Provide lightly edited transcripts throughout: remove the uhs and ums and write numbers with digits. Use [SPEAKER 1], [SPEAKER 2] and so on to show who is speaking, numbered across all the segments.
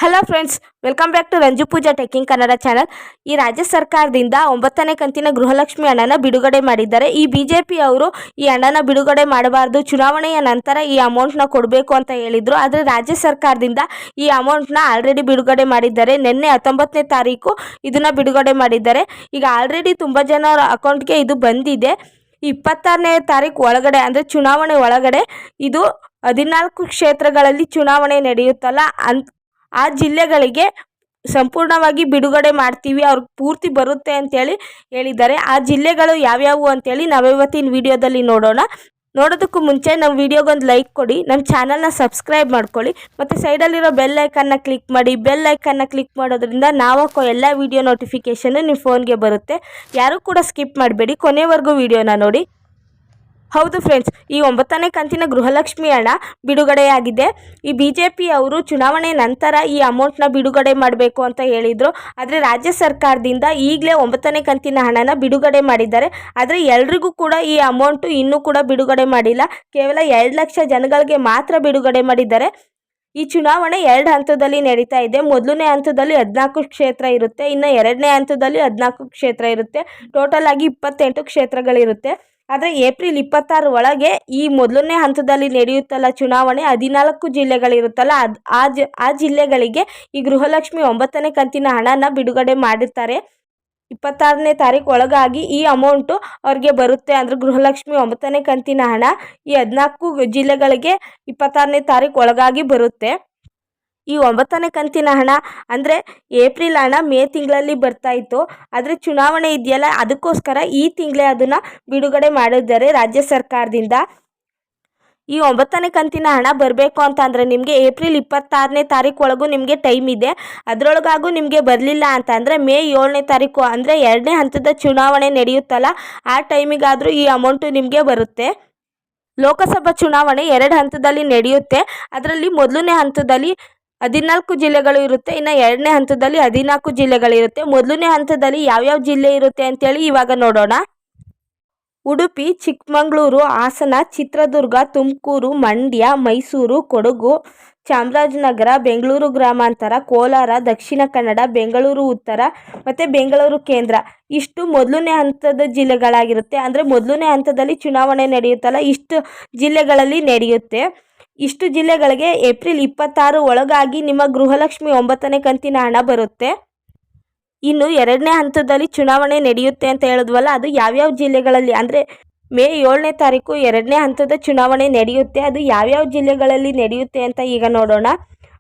[SPEAKER 1] Hello friends, welcome back to Ranju Pooja teching Kannada channel. ಈ ರಾಜ್ಯ ಸರ್ಕಾರದಿಂದ 9ನೇ ಕಂತಿನ ಗೃಹಲಕ್ಷ್ಮಿ ಹಣನ ಬಿಡುಗಡೆ ಮಾಡಿದ್ದಾರೆ. ಈ ಬಿಜೆಪಿ ಅವರು ಈ ಹಣನ ಬಿಡುಗಡೆ ಮಾಡಬಾರ್ದು, ಚುನಾವಣೆಯ ನಂತರ ಈ ಅಮೌಂಟ್ನ ಕೊಡಬೇಕು ಅಂತ ಹೇಳಿದರು. ಆದರೆ ರಾಜ್ಯ ಸರ್ಕಾರದಿಂದ ಈ ಅಮೌಂಟ್ನ ಆಲ್ರೆಡಿ ಬಿಡುಗಡೆ ಮಾಡಿದ್ದಾರೆ. ನಿನ್ನೆ 19ನೇ ತಾರೀಕು ಇದನ್ನು ಬಿಡುಗಡೆ ಮಾಡಿದ್ದಾರೆ. ಈಗ ಆಲ್ರೆಡಿ ತುಂಬ ಜನರ ಅಕೌಂಟ್ಗೆ ಇದು ಬಂದಿದೆ. 26ನೇ ತಾರೀಕು ಒಳಗಡೆ ಅಂದರೆ ಚುನಾವಣೆ ಒಳಗಡೆ ಇದು 14 ಕ್ಷೇತ್ರಗಳಲ್ಲಿ ಚುನಾವಣೆ ನಡೆಯುತ್ತಲ್ಲ ಆ ಜಿಲ್ಲೆಗಳಿಗೆ ಸಂಪೂರ್ಣವಾಗಿ ಬಿಡುಗಡೆ ಮಾಡ್ತೀವಿ, ಅವ್ರಿಗೆ ಪೂರ್ತಿ ಬರುತ್ತೆ ಅಂತೇಳಿ ಹೇಳಿದ್ದಾರೆ. ಆ ಜಿಲ್ಲೆಗಳು ಯಾವ್ಯಾವು ಅಂತೇಳಿ ನಾವಿವತ್ತಿನ ವಿಡಿಯೋದಲ್ಲಿ ನೋಡೋಣ. ನೋಡೋದಕ್ಕೂ ಮುಂಚೆ ನಮ್ಮ ವಿಡಿಯೋಗೊಂದು ಲೈಕ್ ಕೊಡಿ, ನಮ್ಮ ಚಾನಲ್ನ ಸಬ್ಸ್ಕ್ರೈಬ್ ಮಾಡ್ಕೊಳ್ಳಿ ಮತ್ತು ಸೈಡಲ್ಲಿರೋ ಬೆಲ್ ಐಕನ್ನ ಕ್ಲಿಕ್ ಮಾಡಿ. ಬೆಲ್ ಐಕನ್ನ ಕ್ಲಿಕ್ ಮಾಡೋದ್ರಿಂದ ನಾವು ಹಾಕೋ ಎಲ್ಲ ವಿಡಿಯೋ ನೋಟಿಫಿಕೇಷನ್ ನಿಮ್ಮ ಫೋನ್ಗೆ ಬರುತ್ತೆ. ಯಾರೂ ಕೂಡ ಸ್ಕಿಪ್ ಮಾಡಬೇಡಿ, ಕೊನೆವರೆಗೂ ವಿಡಿಯೋನ ನೋಡಿ. ಹೌದು ಫ್ರೆಂಡ್ಸ್, ಈ 9ನೇ ಕಂತಿನ ಗೃಹಲಕ್ಷ್ಮಿ ಹಣ ಬಿಡುಗಡೆಯಾಗಿದೆ. ಈ BJP ಅವರು ಚುನಾವಣೆ ನಂತರ ಈ ಅಮೌಂಟ್ನ ಬಿಡುಗಡೆ ಮಾಡಬೇಕು ಅಂತ ಹೇಳಿದರು. ಆದರೆ ರಾಜ್ಯ ಸರ್ಕಾರದಿಂದ ಈಗಲೇ 9ನೇ ಕಂತಿನ ಹಣನ ಬಿಡುಗಡೆ ಮಾಡಿದ್ದಾರೆ. ಆದರೆ ಎಲ್ರಿಗೂ ಕೂಡ ಈ ಅಮೌಂಟು ಇನ್ನೂ ಕೂಡ ಬಿಡುಗಡೆ ಮಾಡಿಲ್ಲ. ಕೇವಲ 2 ಲಕ್ಷ ಜನಗಳಿಗೆ ಮಾತ್ರ ಬಿಡುಗಡೆ ಮಾಡಿದ್ದಾರೆ. ಈ ಚುನಾವಣೆ 2 ಹಂತದಲ್ಲಿ ನಡೀತಾ ಇದೆ. ಮೊದಲನೇ ಹಂತದಲ್ಲಿ 14 ಕ್ಷೇತ್ರ ಇರುತ್ತೆ, ಇನ್ನು 2ನೇ ಹಂತದಲ್ಲಿ 14 ಕ್ಷೇತ್ರ ಇರುತ್ತೆ. ಟೋಟಲ್ ಆಗಿ 28 ಕ್ಷೇತ್ರಗಳಿರುತ್ತೆ. ಆದರೆ ಏಪ್ರಿಲ್ 26 ಒಳಗೆ ಈ ಮೊದಲನೇ ಹಂತದಲ್ಲಿ ನಡೆಯುತ್ತಲ್ಲ ಚುನಾವಣೆ, 14 ಜಿಲ್ಲೆಗಳಿರುತ್ತಲ್ಲ ಆ ಜಿಲ್ಲೆಗಳಿಗೆ ಈ ಗೃಹಲಕ್ಷ್ಮಿ 9ನೇ ಕಂತಿನ ಹಣನ ಬಿಡುಗಡೆ ಮಾಡಿರ್ತಾರೆ. 26ನೇ ತಾರೀಕು ಒಳಗಾಗಿ ಈ ಅಮೌಂಟು ಅವ್ರಿಗೆ ಬರುತ್ತೆ. ಅಂದರೆ ಗೃಹಲಕ್ಷ್ಮಿ 9ನೇ ಕಂತಿನ ಹಣ ಈ 14 ಜಿಲ್ಲೆಗಳಿಗೆ 26ನೇ ತಾರೀಕು ಒಳಗಾಗಿ ಬರುತ್ತೆ. ಈ 9ನೇ ಕಂತಿನ ಹಣ ಅಂದರೆ ಏಪ್ರಿಲ್ ಹಣ ಮೇ ತಿಂಗಳಲ್ಲಿ ಬರ್ತಾಯಿತ್ತು. ಆದರೆ ಚುನಾವಣೆ ಇದೆಯಲ್ಲ, ಅದಕ್ಕೋಸ್ಕರ ಈ ತಿಂಗಳೇ ಅದನ್ನು ಬಿಡುಗಡೆ ಮಾಡಿದ್ದಾರೆ ರಾಜ್ಯ ಸರ್ಕಾರದಿಂದ. ಈ 9ನೇ ಕಂತಿನ ಹಣ ಬರಬೇಕು ಅಂತ ಅಂದರೆ ನಿಮಗೆ ಏಪ್ರಿಲ್ 26ನೇ ತಾರೀಕು ಒಳಗೂ ನಿಮಗೆ ಟೈಮ್ ಇದೆ. ಅದರೊಳಗಾಗೂ ನಿಮಗೆ ಬರಲಿಲ್ಲ ಅಂತ ಅಂದರೆ ಮೇ 7ನೇ ತಾರೀಕು ಅಂದರೆ 2ನೇ ಹಂತದ ಚುನಾವಣೆ ನಡೆಯುತ್ತಲ್ಲ ಆ ಟೈಮಿಗಾದರೂ ಈ ಅಮೌಂಟು ನಿಮಗೆ ಬರುತ್ತೆ. ಲೋಕಸಭಾ ಚುನಾವಣೆ 2 ಹಂತದಲ್ಲಿ ನಡೆಯುತ್ತೆ. ಅದರಲ್ಲಿ ಮೊದಲನೇ ಹಂತದಲ್ಲಿ 14 ಜಿಲ್ಲೆಗಳು ಇರುತ್ತೆ, ಇನ್ನು 2ನೇ ಹಂತದಲ್ಲಿ 14 ಜಿಲ್ಲೆಗಳಿರುತ್ತೆ. ಮೊದಲನೇ ಹಂತದಲ್ಲಿ ಯಾವ್ಯಾವ ಜಿಲ್ಲೆ ಇರುತ್ತೆ ಅಂತೇಳಿ ಇವಾಗ ನೋಡೋಣ. ಉಡುಪಿ, ಚಿಕ್ಕಮಗಳೂರು, ಹಾಸನ, ಚಿತ್ರದುರ್ಗ, ತುಮಕೂರು, ಮಂಡ್ಯ, ಮೈಸೂರು, ಕೊಡಗು, ಚಾಮರಾಜನಗರ, ಬೆಂಗಳೂರು ಗ್ರಾಮಾಂತರ, ಕೋಲಾರ, ದಕ್ಷಿಣ ಕನ್ನಡ, ಬೆಂಗಳೂರು ಉತ್ತರ ಮತ್ತು ಬೆಂಗಳೂರು ಕೇಂದ್ರ. ಇಷ್ಟು ಮೊದಲನೇ ಹಂತದ ಜಿಲ್ಲೆಗಳಾಗಿರುತ್ತೆ. ಅಂದರೆ ಮೊದಲನೇ ಹಂತದಲ್ಲಿ ಚುನಾವಣೆ ನಡೆಯುತ್ತಲ್ಲ ಇಷ್ಟು ಜಿಲ್ಲೆಗಳಲ್ಲಿ ನಡೆಯುತ್ತೆ. ಇಷ್ಟು ಜಿಲ್ಲೆಗಳಿಗೆ ಏಪ್ರಿಲ್ 26 ಒಳಗಾಗಿ ನಿಮ್ಮ ಗೃಹಲಕ್ಷ್ಮಿ 9ನೇ ಕಂತಿನ ಹಣ ಬರುತ್ತೆ. ಇನ್ನು 2ನೇ ಹಂತದಲ್ಲಿ ಚುನಾವಣೆ ನಡೆಯುತ್ತೆ ಅಂತ ಹೇಳಿದ್ವಲ್ಲ, ಅದು ಯಾವ್ಯಾವ ಜಿಲ್ಲೆಗಳಲ್ಲಿ ಅಂದರೆ ಮೇ 7ನೇ ತಾರೀಕು 2ನೇ ಹಂತದ ಚುನಾವಣೆ ನಡೆಯುತ್ತೆ. ಅದು ಯಾವ್ಯಾವ ಜಿಲ್ಲೆಗಳಲ್ಲಿ ನಡೆಯುತ್ತೆ ಅಂತ ಈಗ ನೋಡೋಣ.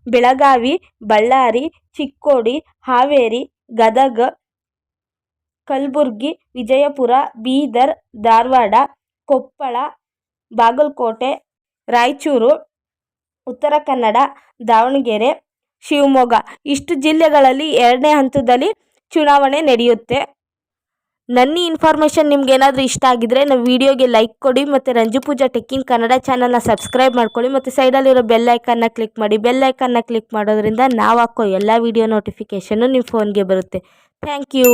[SPEAKER 1] ಬೆಳಗಾವಿ, ಬಳ್ಳಾರಿ, ಚಿಕ್ಕೋಡಿ, ಹಾವೇರಿ, ಗದಗ, ಕಲಬುರಗಿ, ವಿಜಯಪುರ, ಬೀದರ್, ಧಾರವಾಡ, ಕೊಪ್ಪಳ, ಬಾಗಲಕೋಟೆ, ರಾಯಚೂರು, ಉತ್ತರ ಕನ್ನಡ, ದಾವಣಗೆರೆ, ಶಿವಮೊಗ್ಗ. ಇಷ್ಟು ಜಿಲ್ಲೆಗಳಲ್ಲಿ 2ನೇ ಹಂತದಲ್ಲಿ ಚುನಾವಣೆ ನಡೆಯುತ್ತೆ. ನನ್ನ ಇನ್ಫಾರ್ಮೇಷನ್ ನಿಮ್ಗೆ ಏನಾದರೂ ಇಷ್ಟ ಆಗಿದ್ರೆ ನಮ್ಮ ವಿಡಿಯೋಗೆ ಲೈಕ್ ಕೊಡಿ ಮತ್ತು ರಂಜು ಪೂಜಾ ಟೆಕ್ಕಿಂಗ್ ಕನ್ನಡ ಚಾನಲ್ನ ಸಬ್ಸ್ಕ್ರೈಬ್ ಮಾಡ್ಕೊಳ್ಳಿ ಮತ್ತು ಸೈಡಲ್ಲಿರೋ ಬೆಲ್ ಐಕನ್ನ ಕ್ಲಿಕ್ ಮಾಡಿ. ಬೆಲ್ ಐಕನ್ನ ಕ್ಲಿಕ್ ಮಾಡೋದ್ರಿಂದ ನಾವು ಹಾಕೋ ಎಲ್ಲ ವಿಡಿಯೋ ನೋಟಿಫಿಕೇಷನ್ನು ನಿಮ್ಮ ಫೋನ್ಗೆ ಬರುತ್ತೆ. Thank you.